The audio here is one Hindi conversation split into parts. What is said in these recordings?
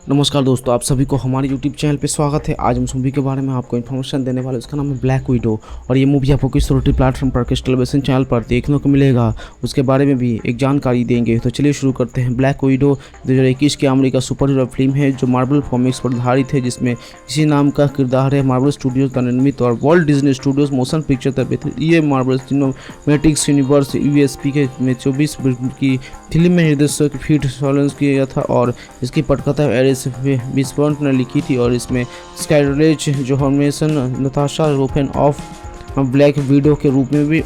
नमस्कार दोस्तों, आप सभी को हमारे यूट्यूब चैनल पे स्वागत है। आज हम इस मूवी के बारे में आपको इन्फॉर्मेशन देने वाले। उसका नाम है ब्लैक विडो और ये मूवी आपको किस OTT प्लेटफॉर्म पर, किस टेलीविजन चैनल पर देखने को मिलेगा, उसके बारे में भी एक जानकारी देंगे। तो चलिए शुरू करते हैं। ब्लैक विडो 2021 की अमेरिका सुपर हीरो फिल्म है जो मार्वल कॉमिक्स पर आधारित है, जिसमें इसी नाम का किरदार है। मार्वल स्टूडियोज द्वारा निर्मित और Walt Disney studios motion picture तक ये मार्वल सिनेमैटिक यूनिवर्स USP के में 24 की फिल्म में निर्देशक पीटर सॉलिंस किया था और इसकी पटकथा एरिस बिस्पॉन्ट ने लिखी थी। और इसमें स्कारलेट जोहानसन, नताशा रोफेन ऑफ ब्लैक विडो के रूप में भी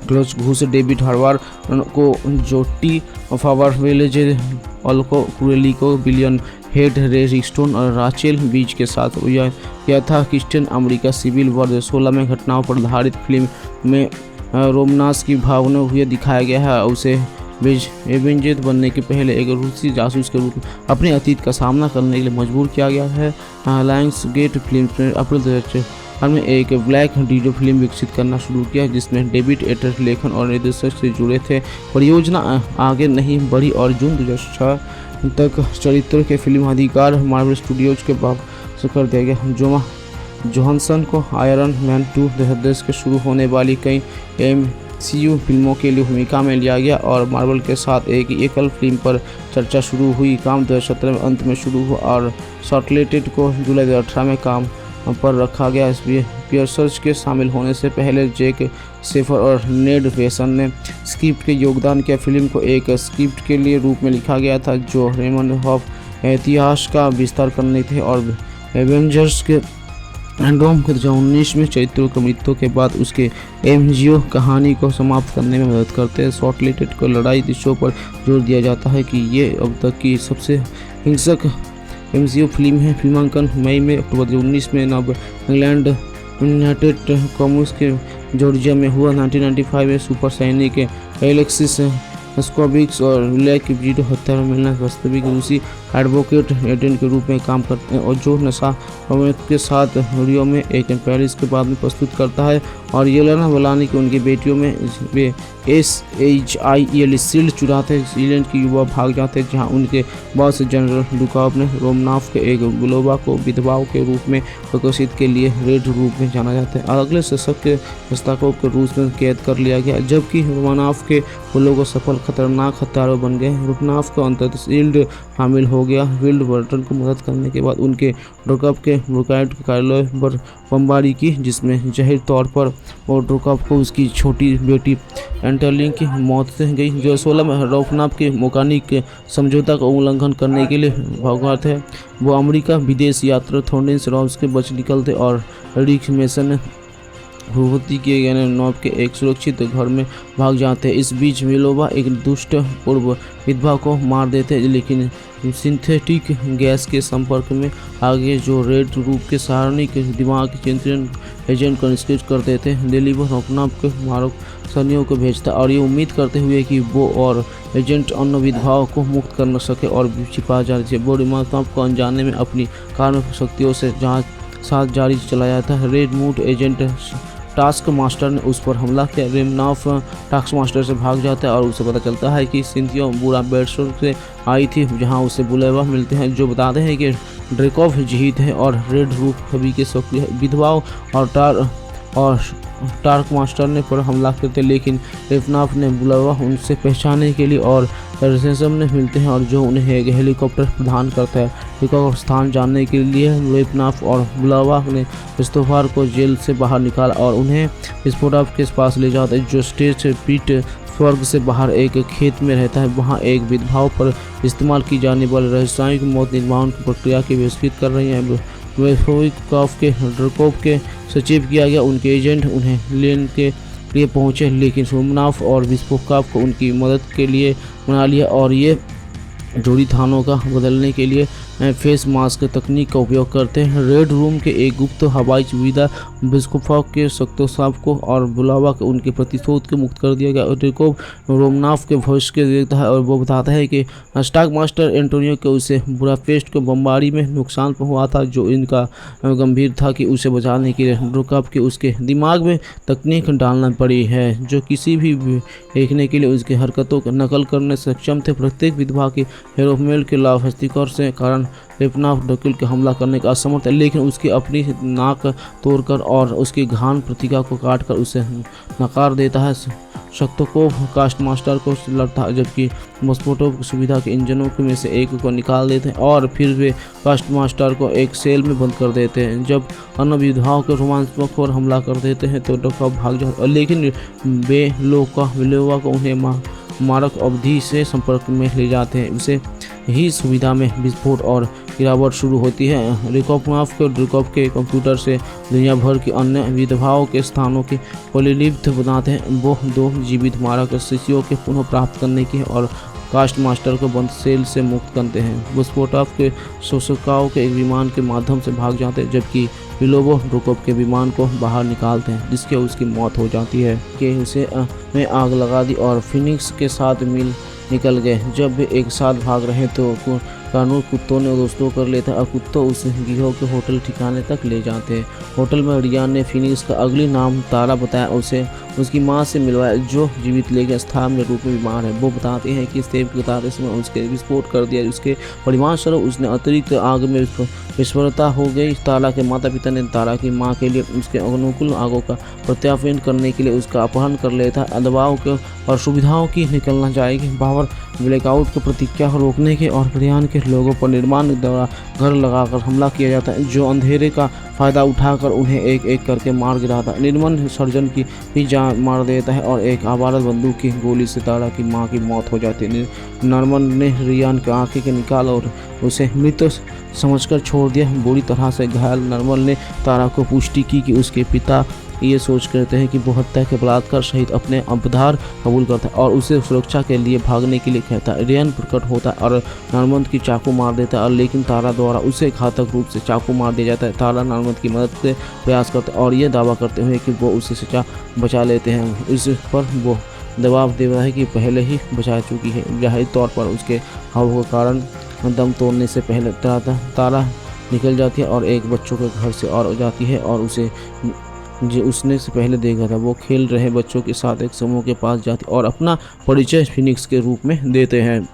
क्लोज घूस, डेविड हार्बर को जोटी फावर विलेज अल्को क्रूलिको बिलियन हेड रे रिस्टोन और राचेल बीच के साथ यह था। क्रिश्चियन अमेरिका सिविल वॉर 2016 में घटनाओं पर आधारित फिल्म में रोमनास की भावना हुए दिखाया गया है। उसे एवेंजर बनने के पहले एक रूसी जासूस के रूप में अपने अतीत का सामना करने के लिए मजबूर किया गया है। लायंस गेट फिल्म ने अप्रैल 2004 में एक ब्लैक विडो फिल्म विकसित करना शुरू किया, जिसमें डेविड एटर लेखन और निर्देशक से जुड़े थे। परियोजना आगे नहीं बढ़ी और जून 2006 तक चरित्र के फिल्म अधिकार मार्वल स्टूडियोज के वापस कर दिया गया। जोहानसन को आयरन मैन 2 2010 के शुरू होने वाली कई MCU फिल्मों के लिए भूमिका में लिया गया और मार्वल के साथ एक एकल फिल्म पर चर्चा शुरू हुई। काम 2017 में अंत में शुरू हुआ और शॉर्टलिस्टेड को जुलाई 2018 में काम पर रखा गया। पियर्सर्स के शामिल होने से पहले जैक सेफर और नेड वेसन ने स्क्रिप्ट के योगदान किया। फिल्म को एक स्क्रिप्ट के लिए रूप में लिखा गया था जो रेमंड हॉफ इतिहास का विस्तार करने थे और एवेंजर्स के एंड्रोम के 2019 में चरित्रों की मृत्यु के बाद उसके MCU कहानी को समाप्त करने में मदद करते हैं। शॉर्टलिस्टेड को लड़ाई दृश्यों पर जोर दिया जाता है कि ये अब तक की सबसे हिंसक MCU फिल्म है। फिल्मांकन मई में अक्टूबर 2019 में नव इंग्लैंड यूनाइटेड कॉमर्स के जॉर्जिया में हुआ। 1995 में सुपर सैनिक एलेक्सिस स्कोबिक्स और ब्लैक विडो हत्यारा मिलना वास्तविक रूसी एडवोकेट एजेंट के रूप में काम करते हैं और जो नशा के साथ रियो में एक पेरिस के बाद में प्रस्तुत करता है। और येलेना वलानी की उनकी बेटियों में वे SHIEL शील्ड चुराते इंग्लैंड की युवा भाग जाते हैं, जहां उनके बॉस जनरल डुकाव ने रोमनाफ के एक बुलोवा को विधवाओं के रूप में विकसित के लिए रेड रूप में जाना जाता है। अगले दशक के हस्ताक्षर के रूस में कैद कर लिया गया, जबकि रोमनाफ के बुलोवा सफल खतरनाक हत्यारे बन गए। रोमनाफ को अंततः शील्ड शामिल हो गया। विल्ड बर्टन को मदद करने के बाद उनके ड्रोकअप के ब्रोकाइड कार्यालय पर बमबारी की, जिसमें जाहिर तौर पर और ड्रोकअप को उसकी छोटी बेटी एंटरलिंग की मौत से गई। 2016 में रोमनाफ के मोकानिक समझौता का उल्लंघन करने के लिए भगवा थे। वो अमेरिका विदेश यात्रा थोर्डिस रॉब्स के बच निकलते और रिक मेसन भूभूति के नॉब के एक सुरक्षित घर में भाग जाते हैं। इस बीच मिलोवा एक दुष्ट पूर्व विधवा को मार देते, लेकिन सिंथेटिक गैस के संपर्क में आगे जो रेड रूप के सारणिक दिमाग चिंतन एजेंट को निष्क्रिय कर देते हैं। दिल्ली पर अपना के मारक सैनियों को भेजता और ये उम्मीद करते हुए कि वो और एजेंट अन्य विधवाओं को मुक्त कर न सके और छिपा जा रही है। वो रिमाताओं को अनजाने में अपनी कार्मिक शक्तियों से साथ जारी चलाया था। Red mood agent task master ने उस पर हमला किया। रेमनाफ टास्क मास्टर से भाग जाता है और उसे पता चलता है कि सिंथिया बुरा बेडशोर से आई थी, जहां उसे बुलेवा मिलते हैं जो बताते हैं कि ड्रेकॉफ जीत है और रेड रूप सभी के सक्रिय विधवाओं और टार्क मास्टर ने पर हमला करते, लेकिन रेमनाफ ने बुलावा उनसे पहचानने के लिए और रेसेसम ने मिलते हैं और जो उन्हें एक हेलीकॉप्टर प्रदान करता है। हेलीकॉप्टर स्थान जानने के लिए रेमनाफ और बुलावा ने क्रिस्टोफर को जेल से बाहर निकाला और उन्हें विस्फोटक के पास ले जाते हैं, जो स्टेज पीट स्वर्ग से बाहर एक खेत में रहता है। वहाँ एक विधवाओं पर इस्तेमाल की जाने वाली रहस्यमय मौत निर्माण की प्रक्रिया की विस्तृत कर रही है। वेस्फोविकॉफ के ड्रकोव के सचिव किया गया। उनके एजेंट उन्हें लेन के लिए पहुंचे, लेकिन रोमनाफ और विस्फोविकॉफ को उनकी मदद के लिए बना लिया और ये जोड़ी थानों का बदलने के लिए फेस मास्क तकनीक का उपयोग करते हैं। रेड रूम के एक गुप्त हवाई सुविधा विस्फोटक के सक्तोसाफ को और बुलावा के उनके प्रतिशोध के मुक्त कर दिया गया। ड्रेकोव रोमनाफ के भविष्य के देखता है और वो बताता है कि स्टाक मास्टर एंटोनियो के उसे बुडापेस्ट को बमबारी में नुकसान हुआ था, जो इनका गंभीर था कि उसे बचाने के लिए ड्रेकोव के उसके दिमाग में तकनीक डालना पड़ी है, जो किसी भी देखने के लिए उसकी हरकतों को नकल करने में सक्षम थे। प्रत्येक विधवा की हेरोमेल के लाभस्तिकर से कारण लेपनाफ डकिल के हमला करने का असमर्थ है, लेकिन उसकी अपनी नाक तोड़कर और उसकी घान प्रतिका को काटकर उसे नकार देता है। शक्तकोव कास्ट मास्टर को लड़ता है, जबकि मस्पोटोव सुविधा के इंजनों में से एक को निकाल देते हैं और फिर वे कास्ट मास्टर को एक सेल में बंद कर देते हैं। जब अन्य विधवाओं के रोमांचक पर हमला कर देते हैं तो डकॉफ भाग जाते हैं, लेकिन बेलोवा को उन्हें मारक अवधि से संपर्क में ले जाते हैं। उसे ही सुविधा में विस्फोट और गिरावट शुरू होती है। ड्रिकॉफ के कंप्यूटर से दुनिया भर की अन्य विधवाओं के स्थानों की प्रतिलिपि बनाते हैं। वो 2 जीवित मारक शिष्यों के पुनः प्राप्त करने की और कास्ट मास्टर को बंद सेल से मुक्त करते हैं। विस्फोटक के शोषकाओं के एक विमान के माध्यम से भाग जाते हैं, जबकि विलोवो ड्रिकॉफ के विमान को बाहर निकालते हैं, जिसके उसकी मौत हो जाती है कि उसे में आग लगा दी और फिनिक्स के साथ निकल गए। जब वे एक साथ भाग रहे तो कानून कुत्तों ने दोस्तों कर लेता और कुत्तों उसे गिरोह के होटल ठिकाने तक ले जाते हैं। होटल में रियान ने फिनिक्स का अगली नाम तारा बताया, उसे उसकी मां से मिलवाया जो जीवित लेके स्थान रूप में बीमार है। वो बताते हैं कि सेब के तारे से उसके विस्फोट कर दिया, उसके परिणामस्वरूप उसने अतिरिक्त आग में विस्फोटता हो गई। तारा के माता पिता ने तारा की मां के लिए उसके अनुकूल आगों का प्रत्यावर्तन करने के लिए उसका अपहरण कर लेता है। दबाव के और सुविधाओं की निकलना जाएगी। बाबर ब्लैकआउट की प्रतिक्रिया रोकने के और रियान के लोगों पर निर्माण द्वारा घर लगाकर हमला किया जाता है, जो अंधेरे का फायदा उठाकर उन्हें एक एक करके मार गिराता है। निर्मल सर्जन की भी जान मार देता है और एक आवारा बंदूक की गोली से तारा की मां की मौत हो जाती है। नॉर्मन ने रियान की आंखें के निकाल और उसे मृत समझकर छोड़ दिया। बुरी तरह से घायल नॉर्मन ने तारा को पुष्टि की कि उसके पिता ये सोच करते हैं कि वो हत्या के बलात्कार सहित अपने अपराध कबूल करता है और उसे सुरक्षा के लिए भागने के लिए कहता है। रियान प्रकट होता है और नॉर्मन की चाकू मार देता है, लेकिन तारा द्वारा उसे घातक रूप से चाकू मार दिया जाता है। तारा नॉर्मन की मदद से प्रयास करता है और ये दावा करते हुए कि वो उसे सजा बचा लेते हैं। इस पर वो दबाव दे रहा है कि पहले ही बचा चुकी है। जाहिर तौर पर उसके हाव के कारण दम तोड़ने से पहले तारा निकल जाती है और एक बच्चों के घर से और जाती है और उसे जो उसने से पहले देखा था वो खेल रहे बच्चों के साथ एक समूह के पास जाती और अपना परिचय फिनिक्स के रूप में देते हैं।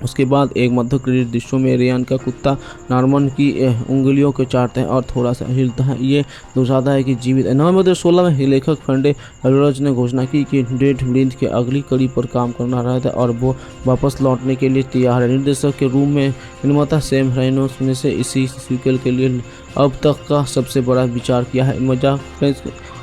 उसके बाद एक मध्य क्रेडिट दृश्यों में रियान का कुत्ता नॉर्मन की उंगलियों को चाटता है और थोड़ा सा हिलता है। ये दर्शाता है कि जीवित है। नवंबर 2016 में लेखक फंडे अल्रोज ने घोषणा की कि डेड ब्लिंथ के अगली कड़ी पर काम करना रहा था और वो वापस लौटने के लिए तैयार है। निर्देशक के रूप में निर्माता सैम रेनोल्ड्स ने से इसी सीक्वल के लिए अब तक का सबसे बड़ा विचार किया है। मजा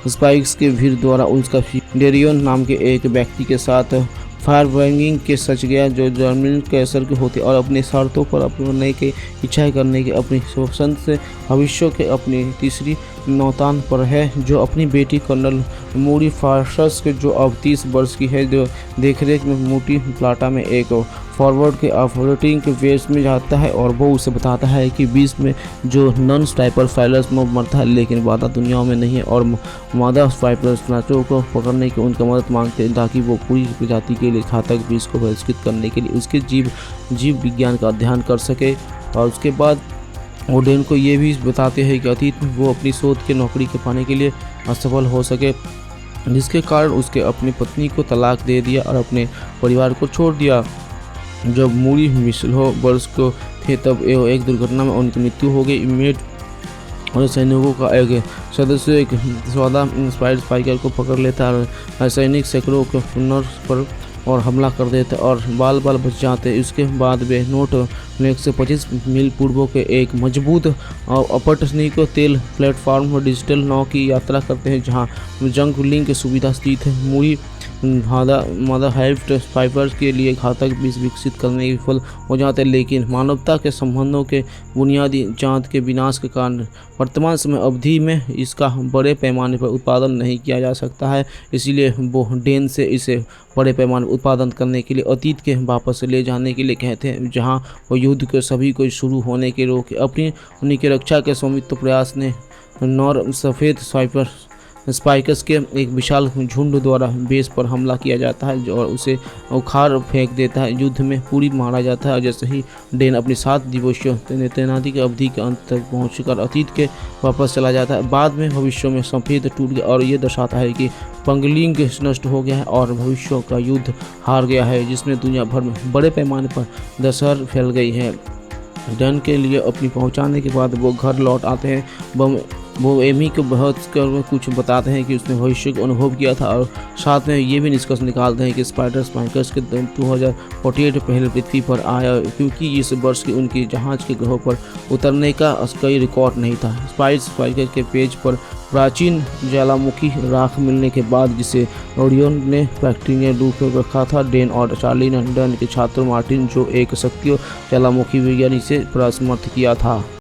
स्पाइक्स के भीड़ द्वारा उसका डेरियन नाम के एक व्यक्ति के साथ फायरबैंगिंग के सच गया जो जर्मनी के असर के होते और अपने शर्तों पर अपने के इच्छा करने के अपनी पसंद से भविष्य के अपनी तीसरी नौतान पर है, जो अपनी बेटी कर्नल मूडी फार्सस के जो अब 30 वर्ष की है, जो देखरेख में मोटी प्लाटा में एक फॉरवर्ड के ऑपरेटिंग के बेस में जाता है और वो उसे बताता है कि 20 में जो नॉन स्नाइपर फाइटर्स में मरता है लेकिन वादा दुनियाओं में नहीं है और मादा स्नाइपर्स नाचों को पकड़ने की उनका मदद मांगते हैं ताकि वो पूरी प्रजाति के लिए घातक विष को बहिष्कृत करने के लिए उसके जीव विज्ञान का अध्ययन कर सके। और उसके बाद ओडेन को ये भी बताते हैं कि अतीत में वो अपनी शोध के नौकरी के पाने के लिए असफल हो सके, जिसके कारण उसके अपनी पत्नी को तलाक दे दिया और अपने परिवार को छोड़ दिया। जब मूडी मिसलो वर्ष को थे तब एक दुर्घटना में उनकी मृत्यु हो गई। मेड और सैनिकों का एक सदस्य एक सौदा स्पाइकर को पकड़ लेता है। सैनिक सैकड़ों के पुनर्स पर और हमला कर देते और बाल बच जाते। इसके बाद वे नोट लेक से 25 मील पूर्व के एक मजबूत और अपटसनिक तेल प्लेटफॉर्म पर डिजिटल नाव की यात्रा करते हैं, जहां जंग लिंक सुविधा स्थित है। मूडी मादा हाइफ्ट फाइबर्स के लिए घातक विष विकसित करने में विफल हो जाते हैं, लेकिन मानवता के संबंधों के बुनियादी जांच के विनाश के कारण वर्तमान समय अवधि में इसका बड़े पैमाने पर उत्पादन नहीं किया जा सकता है। इसलिए वो डेन से इसे बड़े पैमाने पर उत्पादन करने के लिए अतीत के वापस ले जाने के लिए कहते हैं, जहां वो युद्ध के सभी को शुरू होने के रोके अपनी उन्हीं की रक्षा के स्वामित्व प्रयास ने नॉर सफ़ेद स्वाइपर स्पाइकर्स के एक विशाल झुंड द्वारा बेस पर हमला किया जाता है और उसे उखाड़ फेंक देता है। युद्ध में पूरी मारा जाता है और जैसे ही डेन अपनी 7 दिवसीय तैनाती की अवधि के अंत तक पहुंचकर अतीत के वापस चला जाता है। बाद में भविष्य में सफ़ेद टूट गया और ये दर्शाता है कि पंगलिंग नष्ट हो गया है और भविष्य का युद्ध हार गया है, जिसमें दुनिया भर में बड़े पैमाने पर दशहर फैल गई है। डन के लिए अपनी पहुंचाने के बाद वो घर लौट आते हैं। वो एमी को बहुत कर कुछ बताते हैं कि उसने भविष्य को अनुभव किया था और साथ में ये भी निष्कर्ष निकालते हैं कि स्पाइकर्स के 2048 पहले पृथ्वी पर आया, क्योंकि इस वर्ष की उनकी जहाज के ग्रहों पर उतरने का कोई रिकॉर्ड नहीं था। स्पाइकर्स के पेज पर प्राचीन ज्वालामुखी राख मिलने के बाद, जिसे ओरियन ने फैक्ट्री में डूब कर रखा था, डेन और चार्ली ने डन के छात्र मार्टिन, जो एक सक्रिय ज्वालामुखी विज्ञानी, से परामर्श किया था।